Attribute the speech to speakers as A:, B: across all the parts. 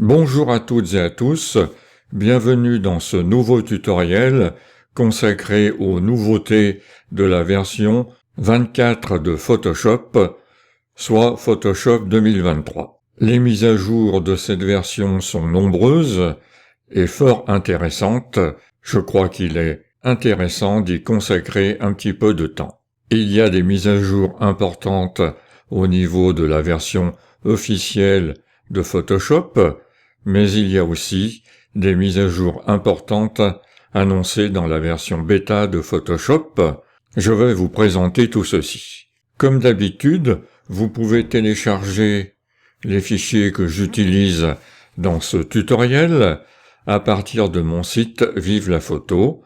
A: Bonjour à toutes et à tous, bienvenue dans ce nouveau tutoriel consacré aux nouveautés de la version 24 de Photoshop, soit Photoshop 2023. Les mises à jour de cette version sont nombreuses et fort intéressantes. Je crois qu'il est intéressant d'y consacrer un petit peu de temps. Il y a des mises à jour importantes au niveau de la version officielle de Photoshop, mais il y a aussi des mises à jour importantes annoncées dans la version bêta de Photoshop. Je vais vous présenter tout ceci. Comme d'habitude, vous pouvez télécharger les fichiers que j'utilise dans ce tutoriel à partir de mon site Vive la Photo.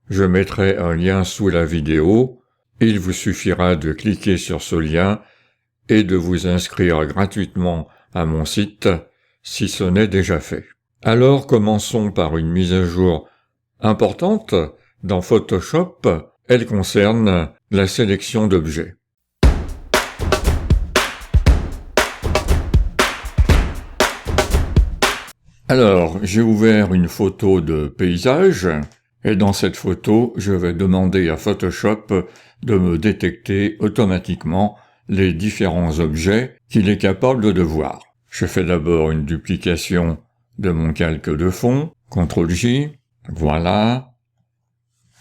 A: Je mettrai un lien sous la vidéo. Il vous suffira de cliquer sur ce lien et de vous inscrire gratuitement à mon site si ce n'est déjà fait. Alors commençons par une mise à jour importante dans Photoshop. Elle concerne la sélection d'objets. Alors, j'ai ouvert une photo de paysage et dans cette photo, je vais demander à Photoshop de me détecter automatiquement les différents objets qu'il est capable de voir. Je fais d'abord une duplication de mon calque de fond, CTRL-J, voilà,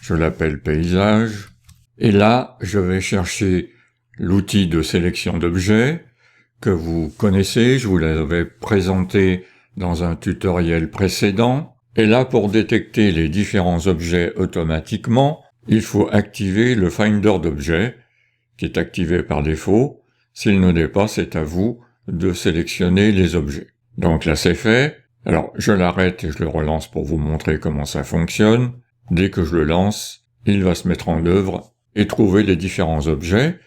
A: je l'appelle paysage, et là, je vais chercher l'outil de sélection d'objets que vous connaissez, je vous l'avais présenté dans un tutoriel précédent, et là, pour détecter les différents objets automatiquement, il faut activer le Finder d'objets, qui est activé par défaut. S'il ne l'est pas, c'est à vous de sélectionner les objets. Donc là, c'est fait. Alors, je l'arrête et je le relance pour vous montrer comment ça fonctionne. Dès que je le lance, il va se mettre en œuvre et trouver les différents objets.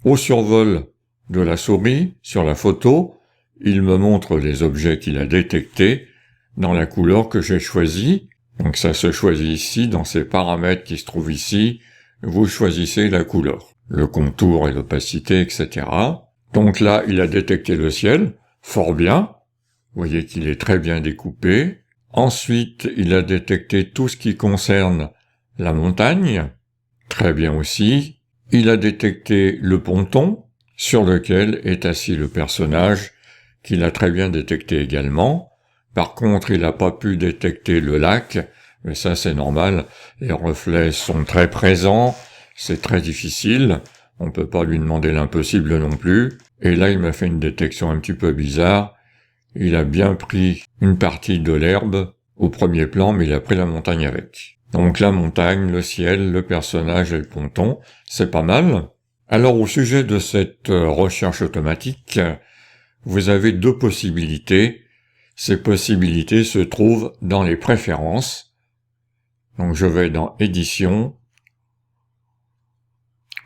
A: Au survol de la souris, sur la photo, il me montre les objets qu'il a détectés dans la couleur que j'ai choisie. Donc ça se choisit ici, dans ces paramètres qui se trouvent ici. Vous choisissez la couleur, le contour et l'opacité, etc. Donc là, il a détecté le ciel, fort bien. Vous voyez qu'il est très bien découpé. Ensuite, il a détecté tout ce qui concerne la montagne, très bien aussi. Il a détecté le ponton, sur lequel est assis le personnage, qu'il a très bien détecté également. Par contre, il n'a pas pu détecter le lac, mais ça c'est normal, les reflets sont très présents, c'est très difficile. On peut pas lui demander l'impossible non plus. Et là, il m'a fait une détection un petit peu bizarre. Il a bien pris une partie de l'herbe au premier plan, mais il a pris la montagne avec. Donc la montagne, le ciel, le personnage et le ponton, c'est pas mal. Alors au sujet de cette recherche automatique, vous avez deux possibilités. Ces possibilités se trouvent dans les préférences. Donc je vais dans Édition,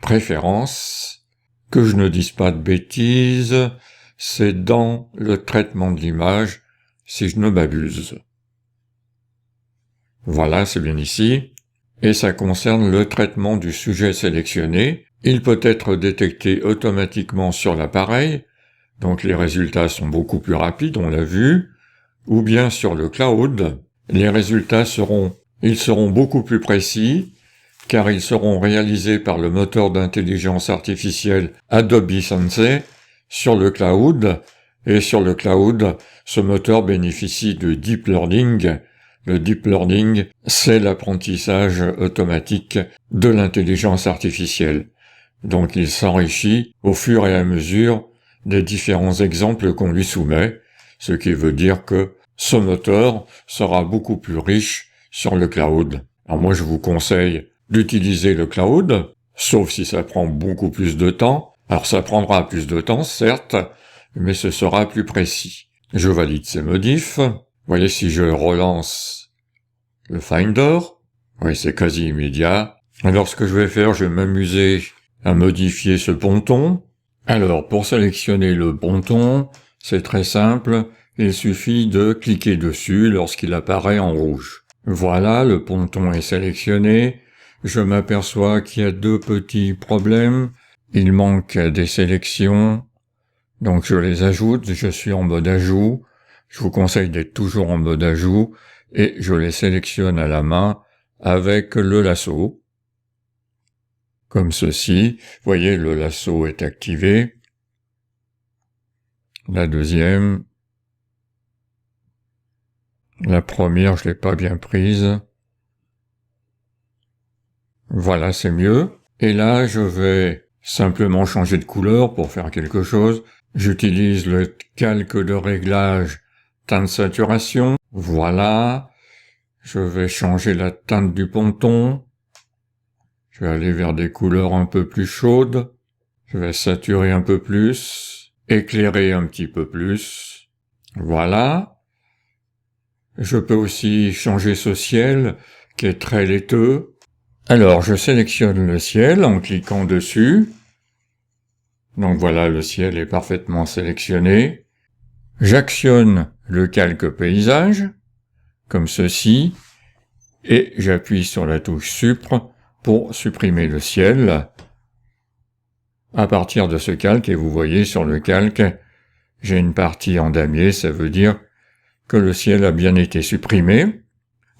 A: Préférences, que je ne dise pas de bêtises, c'est dans le traitement de l'image, si je ne m'abuse. Voilà, c'est bien ici. Et ça concerne le traitement du sujet sélectionné. Il peut être détecté automatiquement sur l'appareil, donc les résultats sont beaucoup plus rapides, on l'a vu, ou bien sur le cloud. Les résultats seront beaucoup plus précis, car ils seront réalisés par le moteur d'intelligence artificielle Adobe Sensei sur le cloud, et sur le cloud, ce moteur bénéficie de Deep Learning. Le Deep Learning, c'est l'apprentissage automatique de l'intelligence artificielle. Donc il s'enrichit au fur et à mesure des différents exemples qu'on lui soumet, ce qui veut dire que ce moteur sera beaucoup plus riche sur le cloud. Alors moi je vous conseille d'utiliser le cloud, sauf si ça prend beaucoup plus de temps. Alors ça prendra plus de temps, certes, mais ce sera plus précis. Je valide ces modifs. Vous voyez, si je relance le Finder, oui, c'est quasi immédiat. Alors ce que je vais faire, je vais m'amuser à modifier ce ponton. Alors, pour sélectionner le ponton, c'est très simple, il suffit de cliquer dessus lorsqu'il apparaît en rouge. Voilà, le ponton est sélectionné. Je m'aperçois qu'il y a deux petits problèmes. Il manque des sélections, donc je les ajoute, je suis en mode ajout. Je vous conseille d'être toujours en mode ajout, et je les sélectionne à la main avec le lasso. Comme ceci, vous voyez, le lasso est activé. La deuxième, la première, je l'ai pas bien prise. Voilà, c'est mieux. Et là, je vais simplement changer de couleur pour faire quelque chose. J'utilise le calque de réglage teinte saturation. Voilà. Je vais changer la teinte du ponton. Je vais aller vers des couleurs un peu plus chaudes. Je vais saturer un peu plus, éclairer un petit peu plus. Voilà. Je peux aussi changer ce ciel qui est très laiteux. Alors, je sélectionne le ciel en cliquant dessus. Donc voilà, le ciel est parfaitement sélectionné. J'actionne le calque paysage, comme ceci, et j'appuie sur la touche Supr pour supprimer le ciel à partir de ce calque, et vous voyez sur le calque, j'ai une partie en damier, ça veut dire que le ciel a bien été supprimé.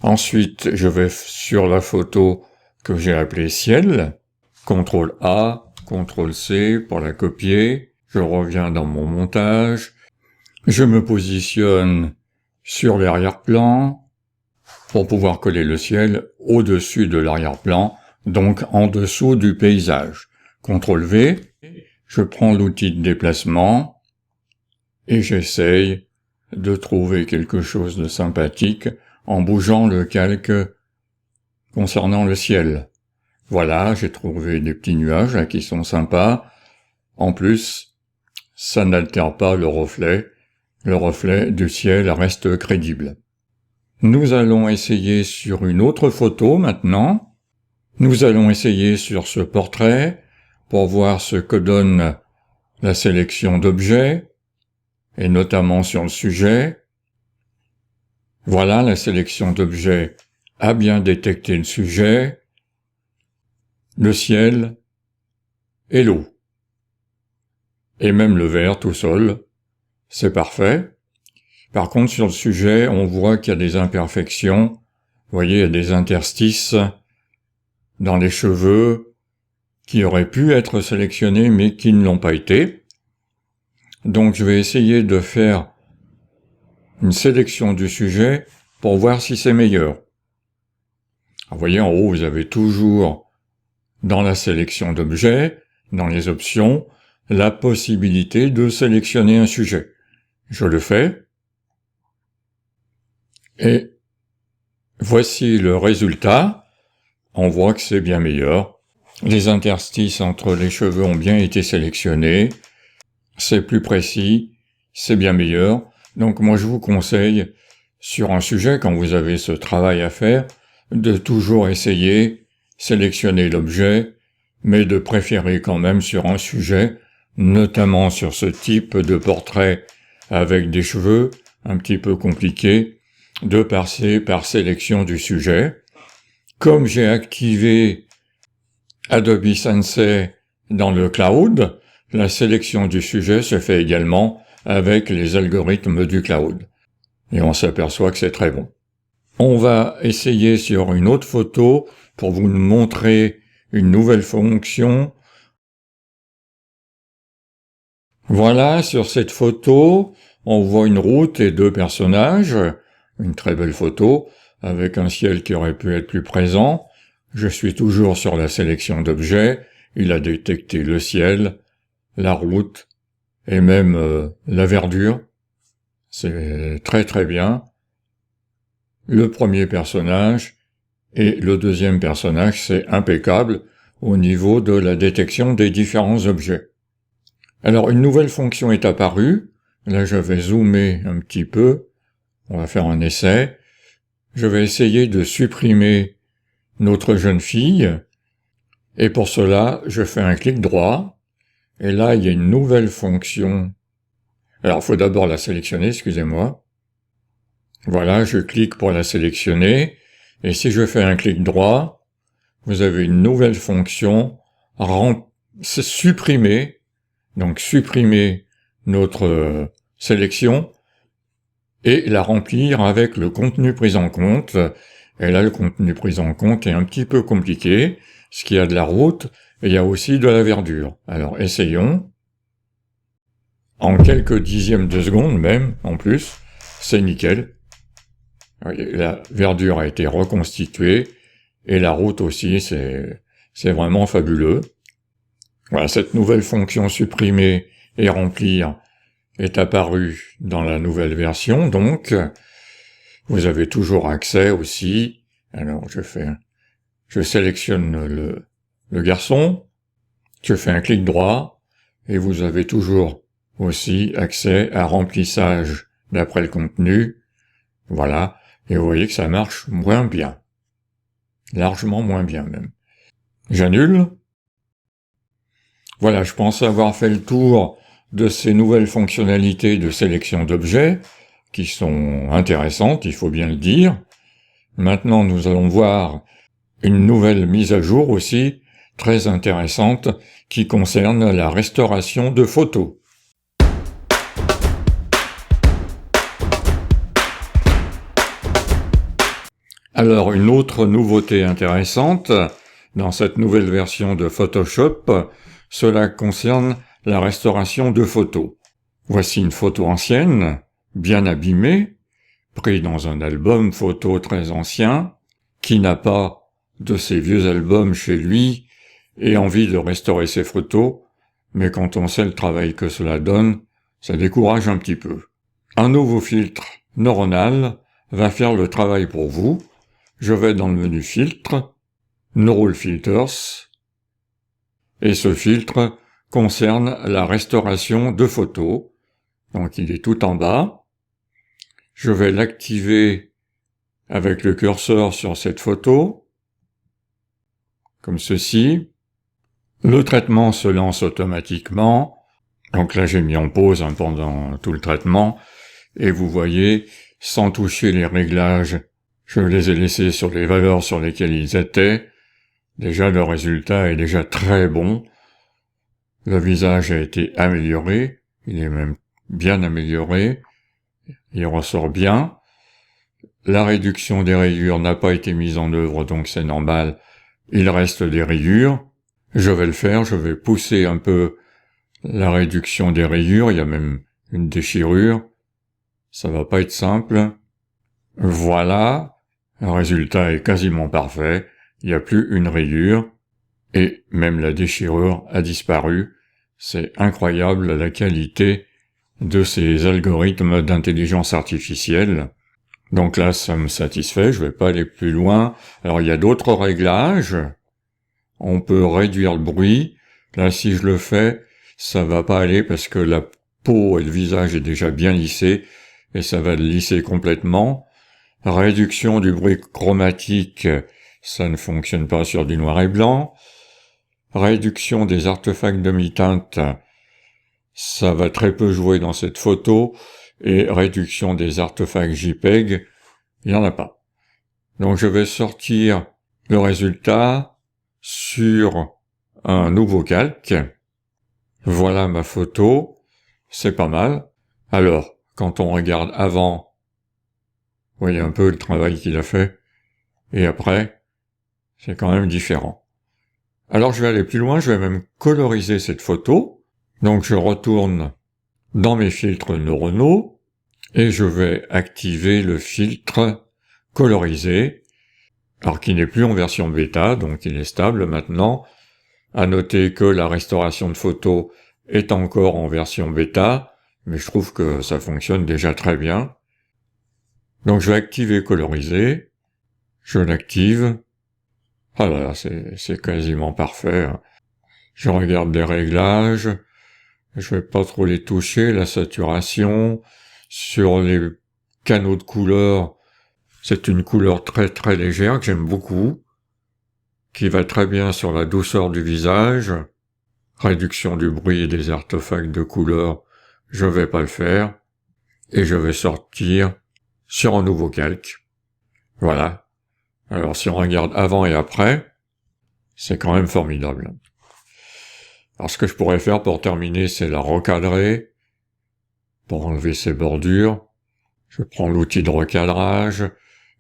A: Ensuite, je vais sur la photo que j'ai appelée ciel, CTRL A, CTRL C pour la copier, je reviens dans mon montage, je me positionne sur l'arrière-plan pour pouvoir coller le ciel au-dessus de l'arrière-plan, donc en dessous du paysage. CTRL V, je prends l'outil de déplacement et j'essaye de trouver quelque chose de sympathique en bougeant le calque concernant le ciel. Voilà, j'ai trouvé des petits nuages là, qui sont sympas. En plus, ça n'altère pas le reflet. Le reflet du ciel reste crédible. Nous allons essayer sur une autre photo maintenant. Nous allons essayer sur ce portrait pour voir ce que donne la sélection d'objets, et notamment sur le sujet. Voilà, la sélection d'objets a bien détecté le sujet, le ciel et l'eau. Et même le vert tout seul, c'est parfait. Par contre, sur le sujet, on voit qu'il y a des imperfections. Vous voyez, il y a des interstices dans les cheveux qui auraient pu être sélectionnés mais qui ne l'ont pas été. Donc je vais essayer de faire une sélection du sujet pour voir si c'est meilleur. Alors, vous voyez, en haut, vous avez toujours dans la sélection d'objets, dans les options, la possibilité de sélectionner un sujet. Je le fais. Et voici le résultat. On voit que c'est bien meilleur. Les interstices entre les cheveux ont bien été sélectionnés. C'est plus précis. C'est bien meilleur. Donc moi je vous conseille, sur un sujet, quand vous avez ce travail à faire, de toujours essayer, sélectionner l'objet, mais de préférer quand même sur un sujet, notamment sur ce type de portrait avec des cheveux un petit peu compliqués, de passer par sélection du sujet. Comme j'ai activé Adobe Sensei dans le cloud, la sélection du sujet se fait également avec les algorithmes du cloud. Et on s'aperçoit que c'est très bon. On va essayer sur une autre photo pour vous montrer une nouvelle fonction. Voilà, sur cette photo, on voit une route et deux personnages. Une très belle photo, avec un ciel qui aurait pu être plus présent. Je suis toujours sur la sélection d'objets. Il a détecté le ciel, la route, et même la verdure. C'est très très bien. Le premier personnage et le deuxième personnage, c'est impeccable au niveau de la détection des différents objets. Alors une nouvelle fonction est apparue, Là, je vais zoomer un petit peu. On va faire un essai. Je vais essayer de supprimer notre jeune fille. Et pour cela, je fais un clic droit. Et là, il y a une nouvelle fonction. Alors, il faut d'abord la sélectionner, excusez-moi. Voilà, je clique pour la sélectionner. Et si je fais un clic droit, vous avez une nouvelle fonction, supprimer. Donc, supprimer notre sélection et la remplir avec le contenu pris en compte. Et là, le contenu pris en compte est un petit peu compliqué, parce qu'il y a de la route et il y a aussi de la verdure. Alors, essayons. En quelques dixièmes de seconde même, en plus, c'est nickel. La verdure a été reconstituée et la route aussi, c'est vraiment fabuleux. Voilà, cette nouvelle fonction supprimer et remplir est apparue dans la nouvelle version, donc vous avez toujours accès aussi. Alors je sélectionne le garçon, je fais un clic droit et vous avez toujours aussi accès à remplissage d'après le contenu. Voilà, et vous voyez que ça marche moins bien. Largement moins bien même. J'annule. Voilà, je pense avoir fait le tour de ces nouvelles fonctionnalités de sélection d'objets, qui sont intéressantes, il faut bien le dire. Maintenant, nous allons voir une nouvelle mise à jour aussi, très intéressante, qui concerne la restauration de photos. Alors, une autre nouveauté intéressante, dans cette nouvelle version de Photoshop, cela concerne la restauration de photos. Voici une photo ancienne, bien abîmée, prise dans un album photo très ancien, qui n'a pas de ces vieux albums chez lui et envie de restaurer ses photos, mais quand on sait le travail que cela donne, ça décourage un petit peu. Un nouveau filtre neuronal va faire le travail pour vous. Je vais dans le menu filtre, Neural Filters, et ce filtre concerne la restauration de photos. Donc il est tout en bas. Je vais l'activer avec le curseur sur cette photo, comme ceci. Le traitement se lance automatiquement. Donc là j'ai mis en pause pendant tout le traitement, et vous voyez, sans toucher les réglages, je les ai laissés sur les valeurs sur lesquelles ils étaient. Déjà le résultat est déjà très bon. Le visage a été amélioré, il est même bien amélioré, il ressort bien. La réduction des rayures n'a pas été mise en œuvre, donc c'est normal, il reste des rayures. Je vais le faire, je vais pousser un peu la réduction des rayures, il y a même une déchirure, ça va pas être simple. Voilà, le résultat est quasiment parfait, il n'y a plus une rayure, et même la déchirure a disparu. C'est incroyable la qualité de ces algorithmes d'intelligence artificielle. Donc là, ça me satisfait, je vais pas aller plus loin. Alors il y a d'autres réglages. On peut réduire le bruit. Là, si je le fais, ça va pas aller parce que la peau et le visage est déjà bien lissé et ça va le lisser complètement. Réduction du bruit chromatique, ça ne fonctionne pas sur du noir et blanc. Réduction des artefacts demi-teinte, ça va très peu jouer dans cette photo. Et réduction des artefacts JPEG, il n'y en a pas. Donc je vais sortir le résultat sur un nouveau calque. Voilà ma photo, c'est pas mal. Alors, quand on regarde avant, vous voyez un peu le travail qu'il a fait, et après, c'est quand même différent. Alors je vais aller plus loin, je vais même coloriser cette photo. Donc je retourne dans mes filtres neuronaux, et je vais activer le filtre colorisé, alors qui n'est plus en version bêta, donc il est stable maintenant. À noter que la restauration de photos est encore en version bêta, mais je trouve que ça fonctionne déjà très bien. Donc je vais activer colorisé, je l'active. Ah là là, c'est quasiment parfait. Je regarde les réglages, Je vais pas trop les toucher, la saturation. Sur les canaux de couleurs, c'est une couleur très très légère que j'aime beaucoup, qui va très bien sur la douceur du visage. Réduction du bruit et des artefacts de couleurs, je vais pas le faire. Et je vais sortir sur un nouveau calque. Voilà. Alors si on regarde avant et après, c'est quand même formidable. Alors ce que je pourrais faire pour terminer, c'est la recadrer, pour enlever ces bordures. Je prends l'outil de recadrage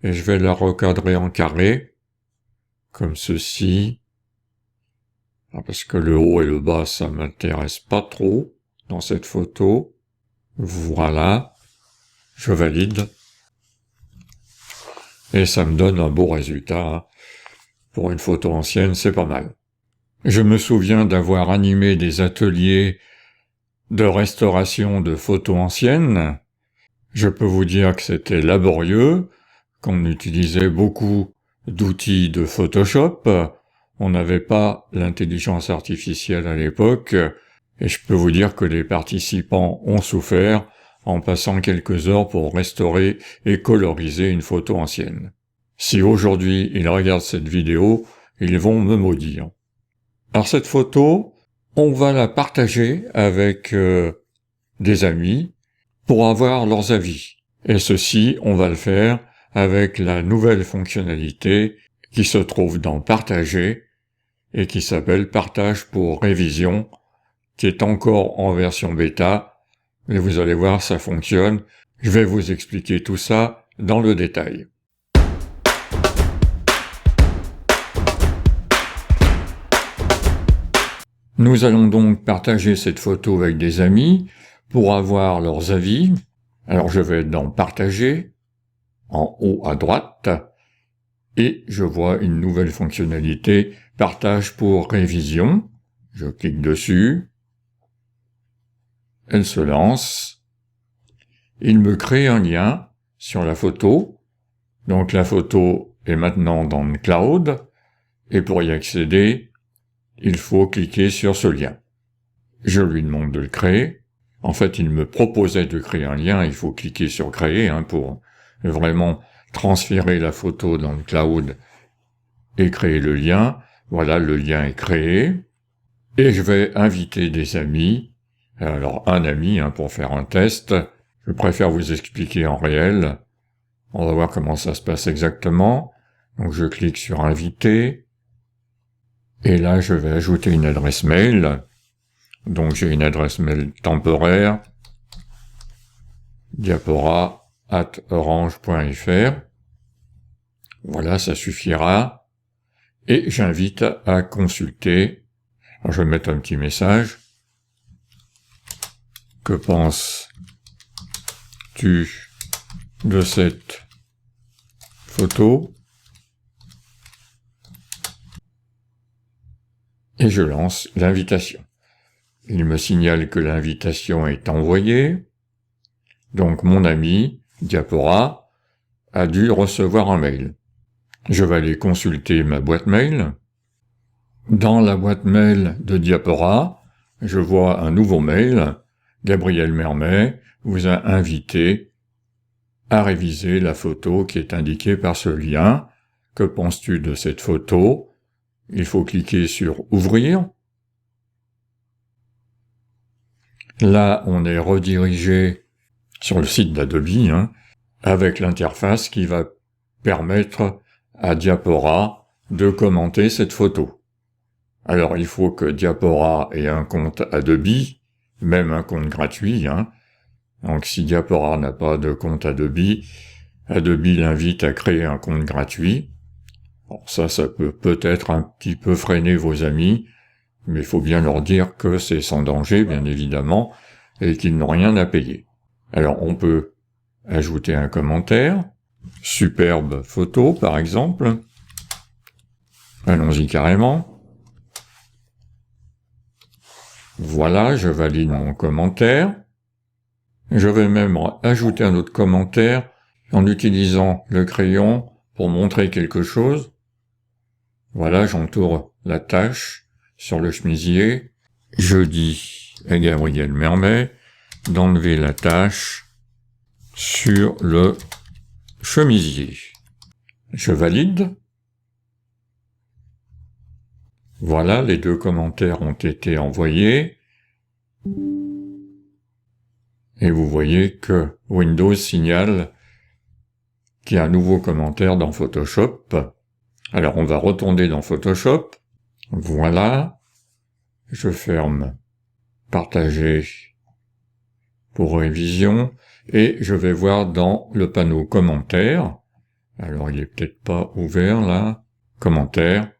A: et je vais la recadrer en carré, comme ceci. Parce que le haut et le bas, ça m'intéresse pas trop dans cette photo. Voilà. Je valide. Et ça me donne un beau résultat. Pour une photo ancienne, c'est pas mal. Je me souviens d'avoir animé des ateliers de restauration de photos anciennes. Je peux vous dire que c'était laborieux, qu'on utilisait beaucoup d'outils de Photoshop. On n'avait pas l'intelligence artificielle à l'époque, et je peux vous dire que les participants ont souffert en passant quelques heures pour restaurer et coloriser une photo ancienne. Si aujourd'hui ils regardent cette vidéo, ils vont me maudire. Alors cette photo, on va la partager avec des amis pour avoir leurs avis. Et ceci, on va le faire avec la nouvelle fonctionnalité qui se trouve dans Partager et qui s'appelle Partage pour révision, qui est encore en version bêta, mais vous allez voir, ça fonctionne. Je vais vous expliquer tout ça dans le détail. Nous allons donc partager cette photo avec des amis pour avoir leurs avis. Alors je vais dans Partager, en haut à droite, et je vois une nouvelle fonctionnalité, Partage pour révision. Je clique dessus. Elle se lance. Il me crée un lien sur la photo. Donc la photo est maintenant dans le cloud, et pour y accéder, il faut cliquer sur ce lien. Je lui demande de le créer. En fait, il me proposait de créer un lien, il faut cliquer sur créer pour vraiment transférer la photo dans le cloud et créer le lien. Voilà, le lien est créé. Et je vais inviter des amis. Alors, un ami pour faire un test. Je préfère vous expliquer en réel. On va voir comment ça se passe exactement. Donc, je clique sur inviter. Et là, je vais ajouter une adresse mail. Donc, j'ai une adresse mail temporaire, diapora@orange.fr. Voilà, ça suffira. Et j'invite à consulter. Alors, je vais mettre un petit message. Que penses-tu de cette photo? Et je lance l'invitation. Il me signale que l'invitation est envoyée. Donc mon ami, Diapora, a dû recevoir un mail. Je vais aller consulter ma boîte mail. Dans la boîte mail de Diapora, je vois un nouveau mail. Gabriel Mermet vous a invité à réviser la photo qui est indiquée par ce lien. Que penses-tu de cette photo? Il faut cliquer sur « Ouvrir ». Là, on est redirigé sur le site d'Adobe, avec l'interface qui va permettre à Diapora de commenter cette photo. Alors, il faut que Diapora ait un compte Adobe, même un compte gratuit. Donc, si Diapora n'a pas de compte Adobe, Adobe l'invite à créer un compte gratuit. Bon, ça peut peut-être un petit peu freiner vos amis, mais il faut bien leur dire que c'est sans danger, bien évidemment, et qu'ils n'ont rien à payer. Alors, on peut ajouter un commentaire. Superbe photo, par exemple. Allons-y carrément. Voilà, je valide mon commentaire. Je vais même ajouter un autre commentaire en utilisant le crayon pour montrer quelque chose. Voilà, j'entoure la tache sur le chemisier. Je dis et Gabriel Mermet d'enlever la tache sur le chemisier. Je valide. Voilà, les 2 commentaires ont été envoyés. Et vous voyez que Windows signale qu'il y a un nouveau commentaire dans Photoshop. Alors on va retourner dans Photoshop. Voilà. Je ferme Partager pour révision. Et je vais voir dans le panneau commentaires. Alors il est peut-être pas ouvert là. Commentaires.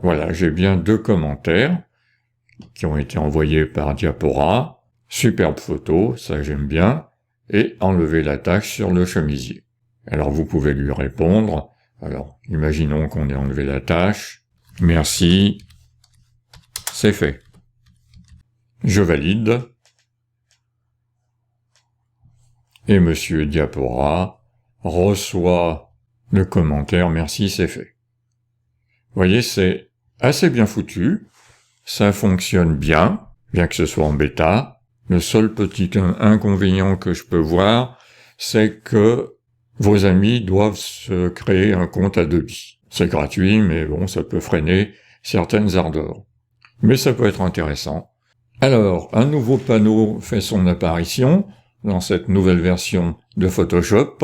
A: Voilà, j'ai bien 2 commentaires qui ont été envoyés par Diapora. Superbe photo, ça j'aime bien. Et enlever la tache sur le chemisier. Alors vous pouvez lui répondre. Alors, imaginons qu'on ait enlevé la tache. Merci. C'est fait. Je valide. Et Monsieur Diapora reçoit le commentaire « Merci, c'est fait ». Vous voyez, c'est assez bien foutu. Ça fonctionne bien que ce soit en bêta. Le seul petit inconvénient que je peux voir, c'est que vos amis doivent se créer un compte Adobe. C'est gratuit, mais bon, ça peut freiner certaines ardeurs. Mais ça peut être intéressant. Alors, un nouveau panneau fait son apparition dans cette nouvelle version de Photoshop.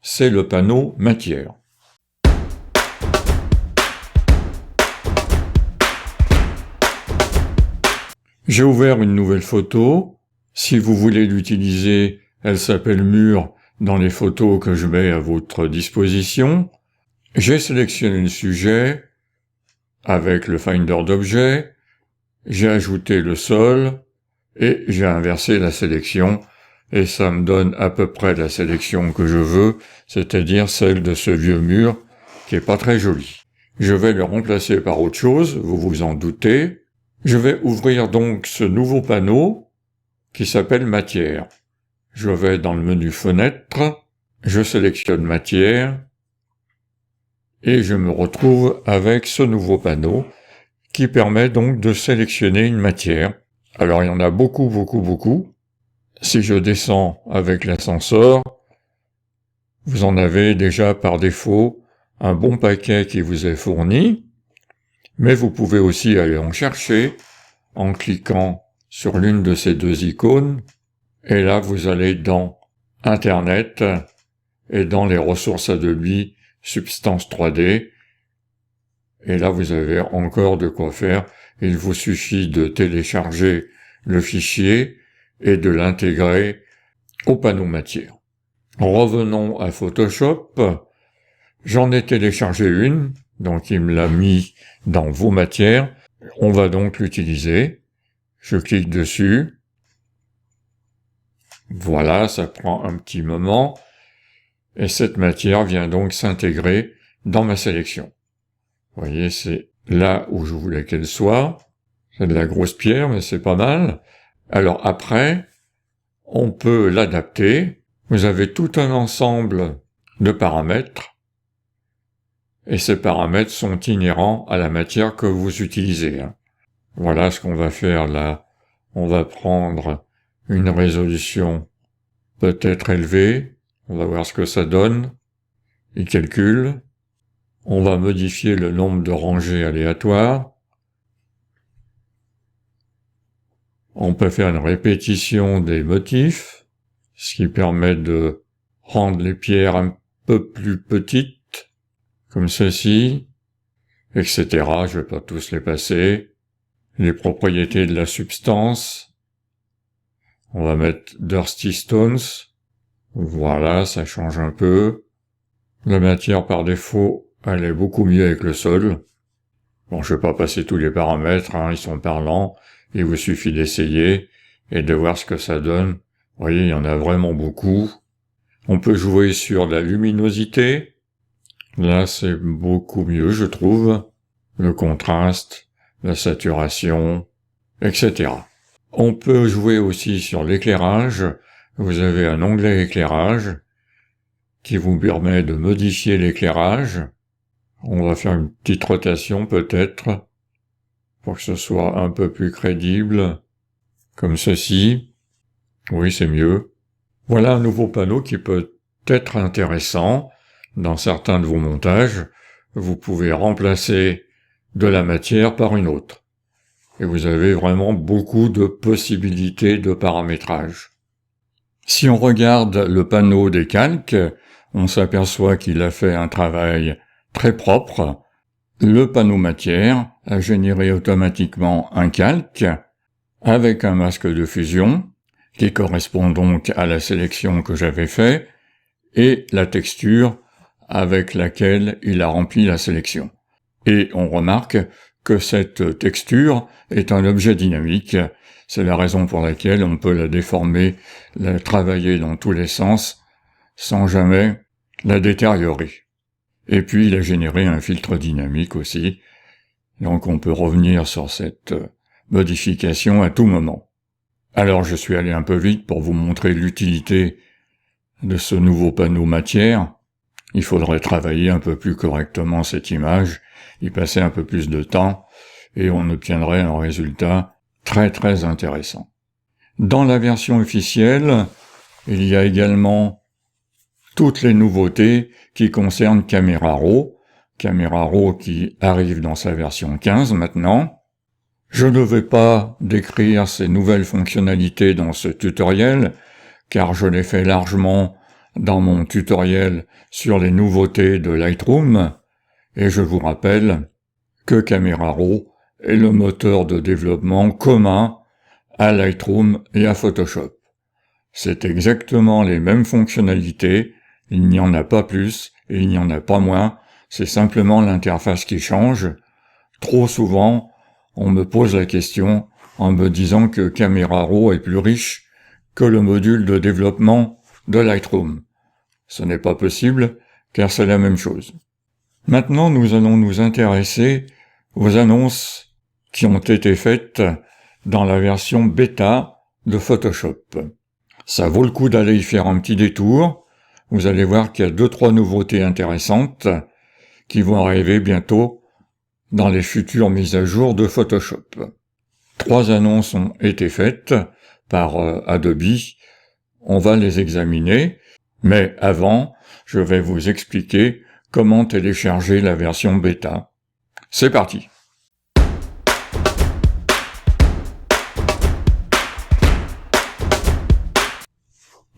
A: C'est le panneau Matière. J'ai ouvert une nouvelle photo. Si vous voulez l'utiliser, elle s'appelle Mur dans les photos que je mets à votre disposition. J'ai sélectionné le sujet avec le Finder d'objets, j'ai ajouté le sol et j'ai inversé la sélection et ça me donne à peu près la sélection que je veux, c'est-à-dire celle de ce vieux mur qui est pas très joli. Je vais le remplacer par autre chose, vous vous en doutez. Je vais ouvrir donc ce nouveau panneau qui s'appelle Matière. Je vais dans le menu Fenêtre, je sélectionne Matière et je me retrouve avec ce nouveau panneau qui permet donc de sélectionner une matière. Alors il y en a beaucoup. Si je descends avec l'ascenseur, vous en avez déjà par défaut un bon paquet qui vous est fourni, mais vous pouvez aussi aller en chercher en cliquant sur l'une de ces 2 icônes, et là vous allez dans Internet et dans les ressources Adobe Substance 3D, et là vous avez encore de quoi faire. Il vous suffit de télécharger le fichier et de l'intégrer au panneau matière. Revenons à Photoshop. J'en ai téléchargé une, donc il me l'a mis dans vos matières. On va donc l'utiliser. Je clique dessus. Voilà, ça prend un petit moment. Et cette matière vient donc s'intégrer dans ma sélection. Vous voyez, c'est là où je voulais qu'elle soit. C'est de la grosse pierre, mais c'est pas mal. Alors après, on peut l'adapter. Vous avez tout un ensemble de paramètres. Et ces paramètres sont inhérents à la matière que vous utilisez. Voilà ce qu'on va faire là. On va prendre une résolution peut-être élevée. On va voir ce que ça donne. Il calcule. On va modifier le nombre de rangées aléatoires. On peut faire une répétition des motifs, ce qui permet de rendre les pierres un peu plus petites, comme ceci, etc. Je vais pas tous les passer. Les propriétés de la substance. On va mettre Dusty Stones. Voilà, ça change un peu. La matière par défaut, elle est beaucoup mieux avec le sol. Bon, je vais pas passer tous les paramètres, ils sont parlants. Il vous suffit d'essayer et de voir ce que ça donne. Vous voyez, il y en a vraiment beaucoup. On peut jouer sur la luminosité. Là, c'est beaucoup mieux, je trouve. Le contraste, la saturation, etc. On peut jouer aussi sur l'éclairage. Vous avez un onglet éclairage qui vous permet de modifier l'éclairage. On va faire une petite rotation peut-être pour que ce soit un peu plus crédible. comme ceci. Oui, c'est mieux. Voilà un nouveau panneau qui peut être intéressant dans certains de vos montages. Vous pouvez remplacer de la matière par une autre. Et vous avez vraiment beaucoup de possibilités de paramétrage. Si on regarde le panneau des calques, on s'aperçoit qu'il a fait un travail très propre. Le panneau matière a généré automatiquement un calque avec un masque de fusion, qui correspond donc à la sélection que j'avais faite, et la texture avec laquelle il a rempli la sélection. Et on remarque que cette texture est un objet dynamique. C'est la raison pour laquelle on peut la déformer, la travailler dans tous les sens, sans jamais la détériorer. Et puis il a généré un filtre dynamique aussi, donc on peut revenir sur cette modification à tout moment. Alors je suis allé un peu vite pour vous montrer l'utilité de ce nouveau panneau matière. Il faudrait travailler un peu plus correctement cette image, y passer un peu plus de temps, et on obtiendrait un résultat très très intéressant. Dans la version officielle, il y a également toutes les nouveautés qui concernent Camera Raw qui arrive dans sa version 15 maintenant. Je ne vais pas décrire ces nouvelles fonctionnalités dans ce tutoriel, car je l'ai fait largement dans mon tutoriel sur les nouveautés de Lightroom, et je vous rappelle que Camera Raw est le moteur de développement commun à Lightroom et à Photoshop. C'est exactement les mêmes fonctionnalités, il n'y en a pas plus et il n'y en a pas moins, c'est simplement l'interface qui change. Trop souvent, on me pose la question en me disant que Camera Raw est plus riche que le module de développement de Lightroom. Ce n'est pas possible, car c'est la même chose. Maintenant, nous allons nous intéresser aux annonces qui ont été faites dans la version bêta de Photoshop. Ça vaut le coup d'aller y faire un petit détour. Vous allez voir qu'il y a 2-3 nouveautés intéressantes qui vont arriver bientôt dans les futures mises à jour de Photoshop. 3 annonces ont été faites par Adobe. On va les examiner, mais avant, je vais vous expliquer comment télécharger la version bêta. C'est parti!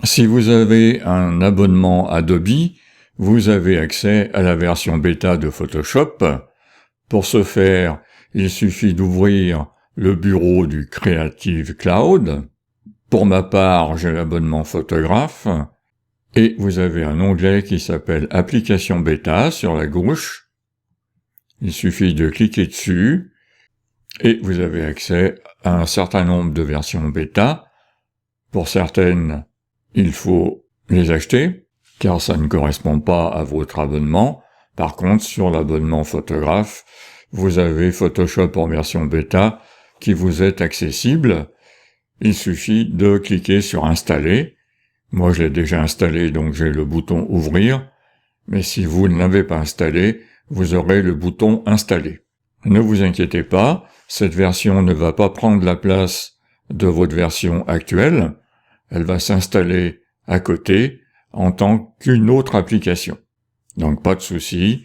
A: Si vous avez un abonnement Adobe, vous avez accès à la version bêta de Photoshop. Pour ce faire, il suffit d'ouvrir le bureau du Creative Cloud. Pour ma part, j'ai l'abonnement photographe. Et vous avez un onglet qui s'appelle Application bêta sur la gauche. Il suffit de cliquer dessus et vous avez accès à un certain nombre de versions bêta. Pour certaines, il faut les acheter, car ça ne correspond pas à votre abonnement. Par contre, sur l'abonnement photographe, vous avez Photoshop en version bêta qui vous est accessible. Il suffit de cliquer sur Installer. Moi, je l'ai déjà installé, donc j'ai le bouton Ouvrir. Mais si vous ne l'avez pas installé, vous aurez le bouton Installer. Ne vous inquiétez pas, cette version ne va pas prendre la place de votre version actuelle. Elle va s'installer à côté en tant qu'une autre application. Donc pas de souci,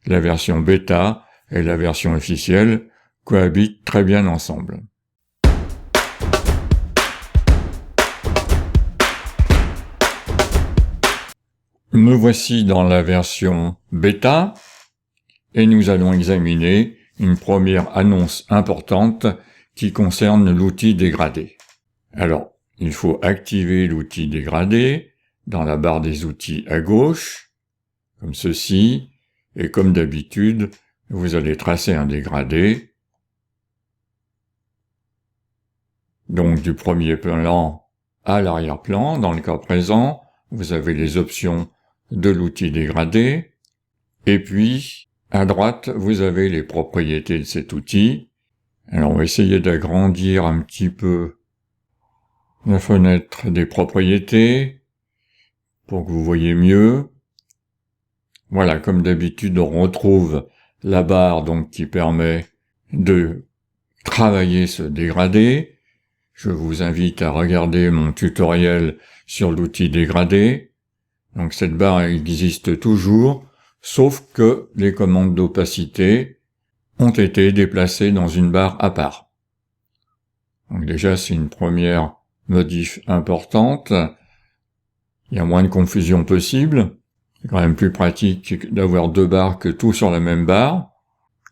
A: la version bêta et la version officielle cohabitent très bien ensemble. Me voici dans la version bêta et nous allons examiner une première annonce importante qui concerne l'outil dégradé. Alors, il faut activer l'outil dégradé dans la barre des outils à gauche, comme ceci, et comme d'habitude, vous allez tracer un dégradé. Donc du premier plan à l'arrière-plan, dans le cas présent, vous avez les options de l'outil dégradé, et puis à droite, vous avez les propriétés de cet outil. Alors on va essayer d'agrandir un petit peu la fenêtre des propriétés pour que vous voyez mieux. Voilà, comme d'habitude, on retrouve la barre donc qui permet de travailler ce dégradé. je vous invite à regarder mon tutoriel sur l'outil dégradé. Donc cette barre existe toujours, sauf que les commandes d'opacité ont été déplacées dans une barre à part. Donc déjà c'est une première modif importante. Il y a moins de confusion possible. C'est quand même plus pratique d'avoir deux barres que tout sur la même barre.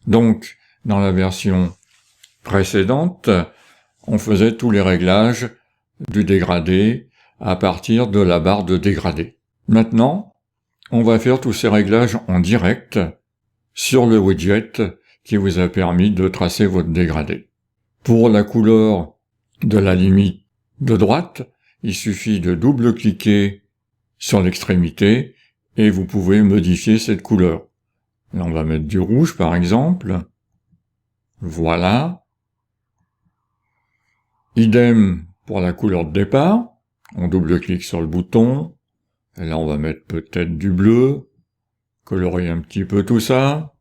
A: Donc, dans la version précédente, on faisait tous les réglages du dégradé à partir de la barre de dégradé. Maintenant, on va faire tous ces réglages en direct sur le widget qui vous a permis de tracer votre dégradé. Pour la couleur de la limite de droite, il suffit de double-cliquer sur l'extrémité et vous pouvez modifier cette couleur. Là, on va mettre du rouge par exemple. Voilà. Idem pour la couleur de départ. On double-clique sur le bouton. Et là, on va mettre peut-être du bleu. Colorier un petit peu tout ça.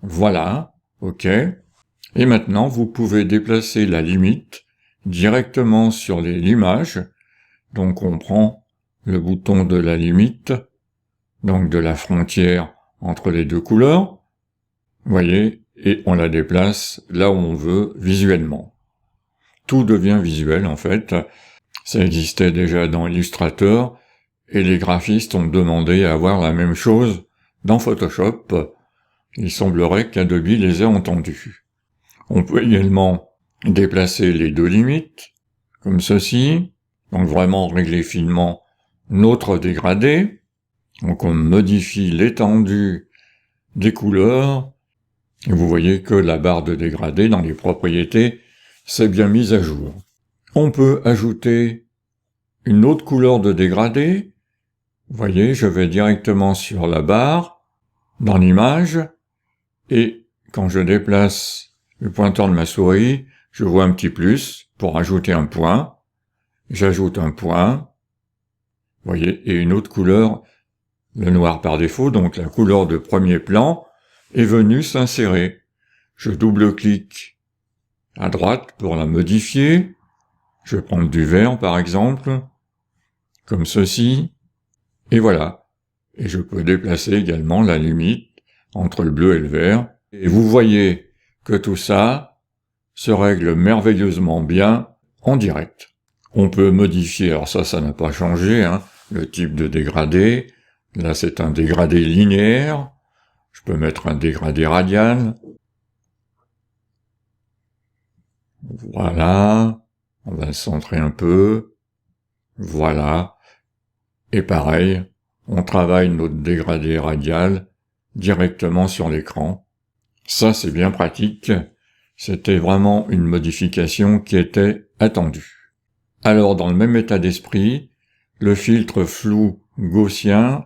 A: Voilà. OK. Et maintenant, vous pouvez déplacer la limite directement sur l'image. Donc, on prend le bouton de la limite, donc de la frontière entre les deux couleurs. Vous voyez, et on la déplace là où on veut visuellement. Tout devient visuel en fait. Ça existait déjà dans Illustrator et les graphistes ont demandé à avoir la même chose dans Photoshop. Il semblerait qu'Adobe les ait entendus. On peut également déplacer les deux limites, comme ceci. Donc vraiment régler finement notre dégradé. Donc on modifie l'étendue des couleurs. Et vous voyez que la barre de dégradé dans les propriétés s'est bien mise à jour. On peut ajouter une autre couleur de dégradé. Vous voyez, je vais directement sur la barre, dans l'image, et quand je déplace le pointeur de ma souris, je vois un petit plus pour ajouter un point. J'ajoute un point. Vous voyez, et une autre couleur, le noir par défaut, donc la couleur de premier plan, est venue s'insérer. Je double-clique à droite pour la modifier. Je vais prendre du vert par exemple, comme ceci, et voilà. Et je peux déplacer également la limite entre le bleu et le vert. Et vous voyez que tout ça se règle merveilleusement bien en direct. On peut modifier, alors ça n'a pas changé, le type de dégradé. Là c'est un dégradé linéaire. Je peux mettre un dégradé radial. Voilà. On va le centrer un peu. Voilà. Et pareil, on travaille notre dégradé radial directement sur l'écran. Ça, c'est bien pratique. C'était vraiment une modification qui était attendue. Alors, dans le même état d'esprit, le filtre flou gaussien,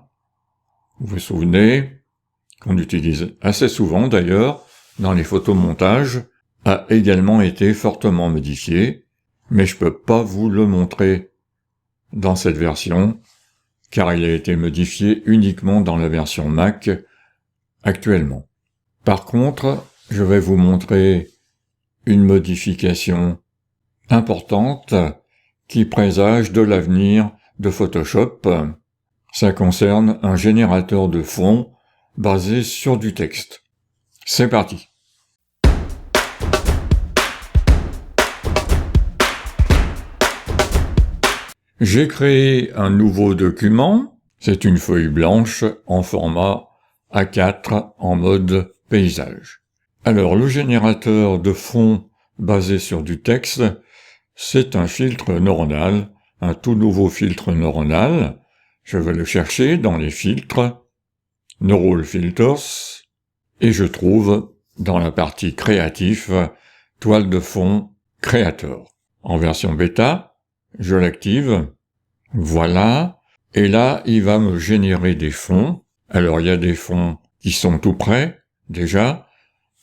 A: vous vous souvenez, qu'on utilise assez souvent d'ailleurs, dans les photomontages, a également été fortement modifié, mais je peux pas vous le montrer dans cette version, car il a été modifié uniquement dans la version Mac actuellement. Par contre, je vais vous montrer une modification importante qui présage de l'avenir de Photoshop. Ça concerne un générateur de fond basé sur du texte. C'est parti. J'ai créé un nouveau document. C'est une feuille blanche en format A4 en mode paysage. Alors, le générateur de fond basé sur du texte, c'est un filtre neuronal, un tout nouveau filtre neuronal. Je vais le chercher dans les filtres, Neural Filters, et je trouve dans la partie créatif, toile de fond Creator. En version bêta, je l'active, voilà, et là, il va me générer des fonds. Alors, il y a des fonds qui sont tout prêts, déjà,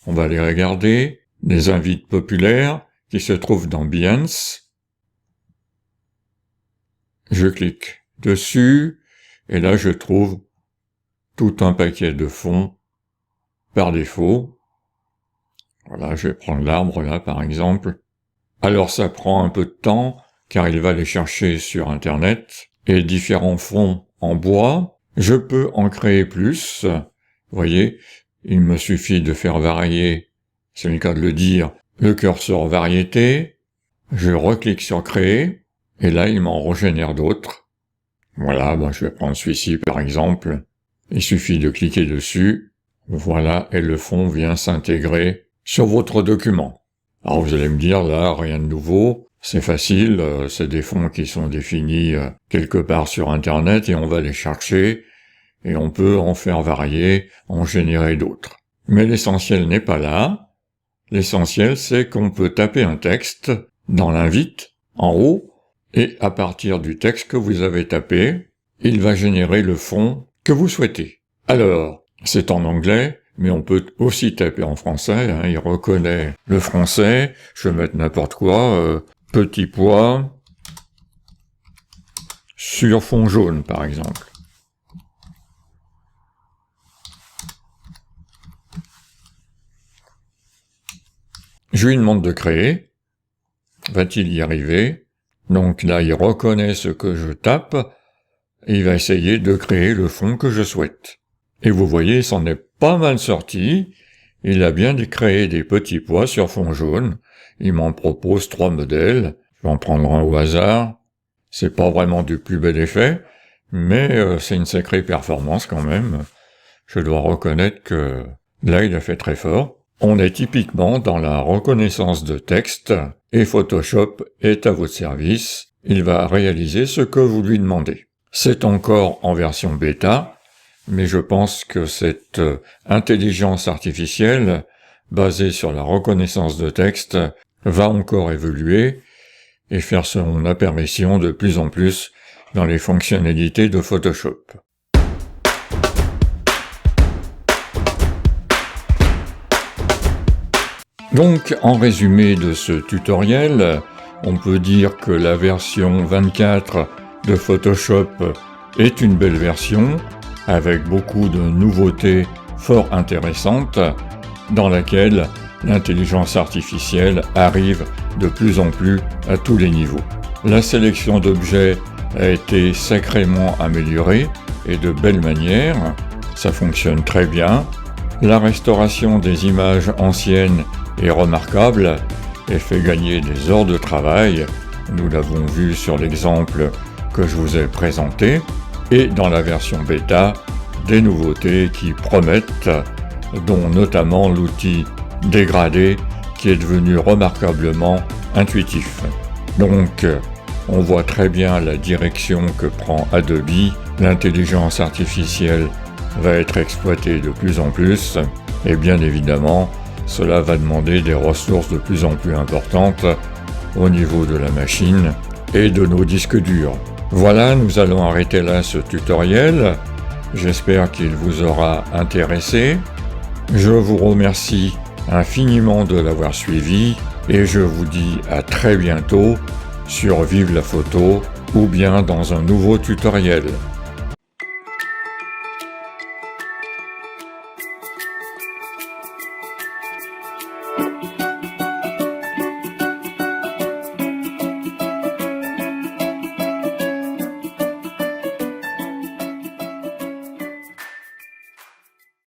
A: on va les regarder, des invites populaires qui se trouvent dans Behance. Je clique dessus, et là, je trouve tout un paquet de fonds par défaut. Voilà, je vais prendre l'arbre là, par exemple. Alors ça prend un peu de temps, car il va les chercher sur Internet, et différents fonds en bois. Je peux en créer plus. Vous voyez, il me suffit de faire varier, c'est le cas de le dire, le curseur variété. Je reclique sur créer, et là il m'en régénère d'autres. Voilà, je vais prendre celui-ci par exemple. Il suffit de cliquer dessus. Voilà, et le fond vient s'intégrer sur votre document. Alors vous allez me dire, là, rien de nouveau, c'est facile, c'est des fonds qui sont définis quelque part sur Internet et on va les chercher et on peut en faire varier, en générer d'autres. Mais l'essentiel n'est pas là. L'essentiel, c'est qu'on peut taper un texte dans l'invite, en haut, et à partir du texte que vous avez tapé, il va générer le fond que vous souhaitez. Alors, c'est en anglais, mais on peut aussi taper en français, il reconnaît le français, je vais mettre n'importe quoi, petit pois sur fond jaune par exemple. Je lui demande de créer, va-t-il y arriver? Donc là il reconnaît ce que je tape, et il va essayer de créer le fond que je souhaite. Et vous voyez, il s'en est pas mal sorti. Il a bien créé des petits pois sur fond jaune. Il m'en propose 3 modèles. Je vais en prendre un au hasard. C'est pas vraiment du plus bel effet, mais c'est une sacrée performance quand même. Je dois reconnaître que là, il a fait très fort. On est typiquement dans la reconnaissance de texte et Photoshop est à votre service. Il va réaliser ce que vous lui demandez. C'est encore en version bêta, mais je pense que cette intelligence artificielle, basée sur la reconnaissance de texte, va encore évoluer et faire son apparition de plus en plus dans les fonctionnalités de Photoshop. Donc, en résumé de ce tutoriel, on peut dire que la version 24 de Photoshop est une belle version, avec beaucoup de nouveautés fort intéressantes, dans laquelle l'intelligence artificielle arrive de plus en plus à tous les niveaux. La sélection d'objets a été sacrément améliorée et de belle manière, ça fonctionne très bien. La restauration des images anciennes est remarquable et fait gagner des heures de travail, nous l'avons vu sur l'exemple que je vous ai présenté, et dans la version bêta, des nouveautés qui promettent, dont notamment l'outil dégradé qui est devenu remarquablement intuitif. Donc, on voit très bien la direction que prend Adobe, l'intelligence artificielle va être exploitée de plus en plus, et bien évidemment, cela va demander des ressources de plus en plus importantes au niveau de la machine et de nos disques durs. Voilà, nous allons arrêter là ce tutoriel. J'espère qu'il vous aura intéressé. Je vous remercie infiniment de l'avoir suivi et je vous dis à très bientôt sur Vive la photo ou bien dans un nouveau tutoriel.